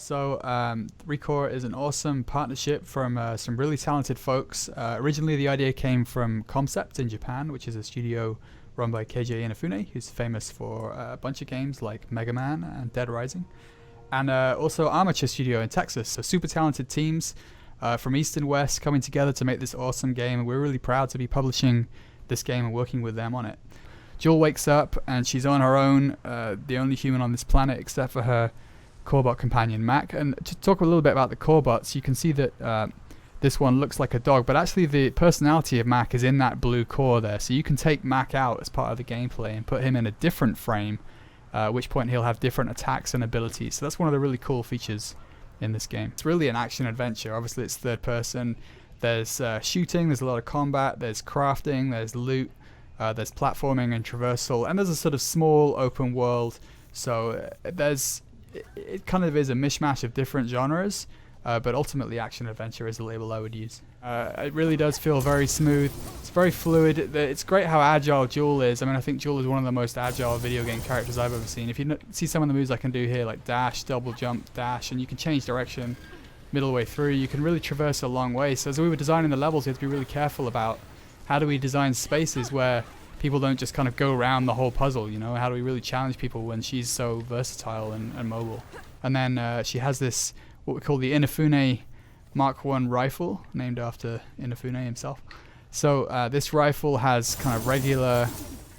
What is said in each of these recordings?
So ReCore is an awesome partnership from some really talented folks. Originally the idea came from Concept in Japan, which is a studio run by KJ Inafune, who's famous for a bunch of games like Mega Man and Dead Rising. And also Armature Studio in Texas. So super talented teams from East and West coming together to make this awesome game. And we're really proud to be publishing this game and working with them on it. Jewel wakes up and she's on her own, the only human on this planet except for her Corebot companion Mac. And to talk a little bit about the Corebots, you can see that this one looks like a dog, but actually the personality of Mac is in that blue core there. So you can take Mac out as part of the gameplay and put him in a different frame, at which point he'll have different attacks and abilities. So that's one of the really cool features in this game. It's really an action adventure. Obviously it's third person. There's shooting, there's a lot of combat, there's crafting, there's loot, there's platforming and traversal, and there's a sort of small open world. So it kind of is a mishmash of different genres, but ultimately action adventure is the label I would use. It really does feel very smooth. It's very fluid. It's great how agile Jewel is. I mean, I think Jewel is one of the most agile video game characters I've ever seen. If you see some of the moves I can do here, like dash, double jump, dash, and you can change direction middle way through, you can really traverse a long way. So as we were designing the levels, we had to be really careful about how do we design spaces where people don't just kind of go around the whole puzzle, you know? How do we really challenge people when she's so versatile and mobile? And then she has this, what we call the Inafune Mark I rifle, named after Inafune himself. So this rifle has kind of regular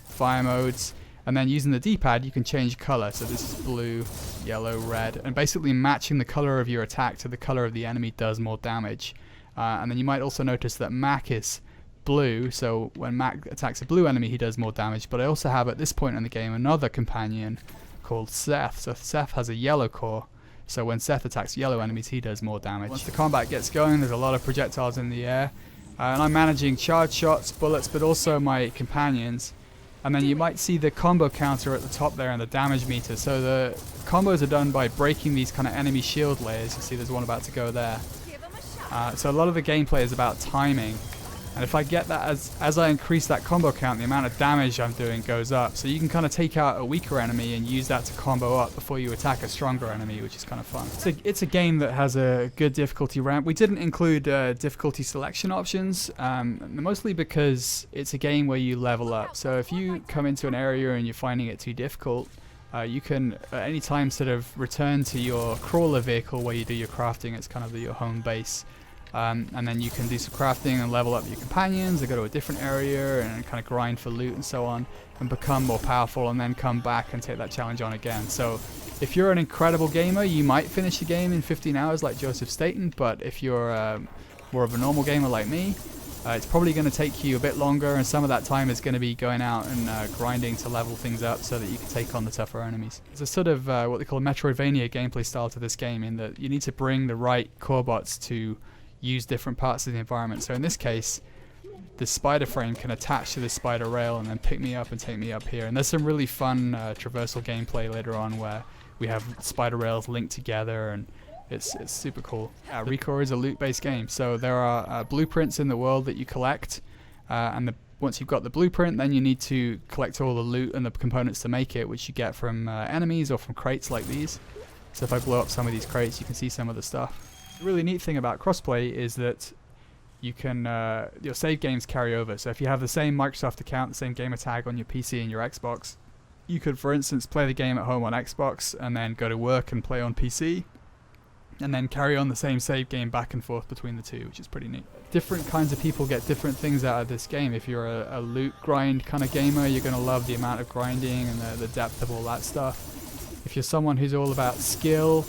fire modes, and then using the D-pad you can change color. So this is blue, yellow, red, and basically matching the color of your attack to the color of the enemy does more damage. And then you might also notice that Mac is blue, so when Mac attacks a blue enemy he does more damage. But I also have at this point in the game another companion called Seth. So Seth has a yellow core, so when Seth attacks yellow enemies he does more damage. Once the combat gets going, there's a lot of projectiles in the air, and I'm managing charge shots, bullets, but also my companions. And then you might see the combo counter at the top there and the damage meter. So the combos are done by breaking these kind of enemy shield layers. You see there's one about to go there. So a lot of the gameplay is about timing. And if I get that, as I increase that combo count, the amount of damage I'm doing goes up. So you can kind of take out a weaker enemy and use that to combo up before you attack a stronger enemy, which is kind of fun. It's a game that has a good difficulty ramp. We didn't include difficulty selection options, mostly because it's a game where you level up. So if you come into an area and you're finding it too difficult, you can at any time sort of return to your crawler vehicle where you do your crafting. It's kind of your home base. And then you can do some crafting and level up your companions and go to a different area and kind of grind for loot and so on and become more powerful, and then come back and take that challenge on again. So if you're an incredible gamer, you might finish the game in 15 hours like Joseph Staten, but if you're more of a normal gamer like me, it's probably going to take you a bit longer, and some of that time is going to be going out and grinding to level things up so that you can take on the tougher enemies. There's a sort of what they call a Metroidvania gameplay style to this game, in that you need to bring the right Corebots to use different parts of the environment. So in this case, the spider frame can attach to the spider rail and then pick me up and take me up here. And there's some really fun traversal gameplay later on where we have spider rails linked together, and it's super cool. ReCore is a loot-based game, so there are blueprints in the world that you collect, and once you've got the blueprint, then you need to collect all the loot and the components to make it, which you get from enemies or from crates like these. So if I blow up some of these crates, you can see some of the stuff. The really neat thing about crossplay is that you can your save games carry over. So if you have the same Microsoft account, the same gamer tag on your PC and your Xbox, you could, for instance, play the game at home on Xbox and then go to work and play on PC, and then carry on the same save game back and forth between the two, which is pretty neat. Different kinds of people get different things out of this game. If you're a loot grind kind of gamer, you're going to love the amount of grinding and the depth of all that stuff. If you're someone who's all about skill,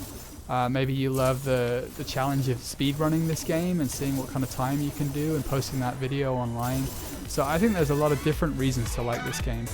maybe you love the challenge of speedrunning this game and seeing what kind of time you can do and posting that video online. So I think there's a lot of different reasons to like this game.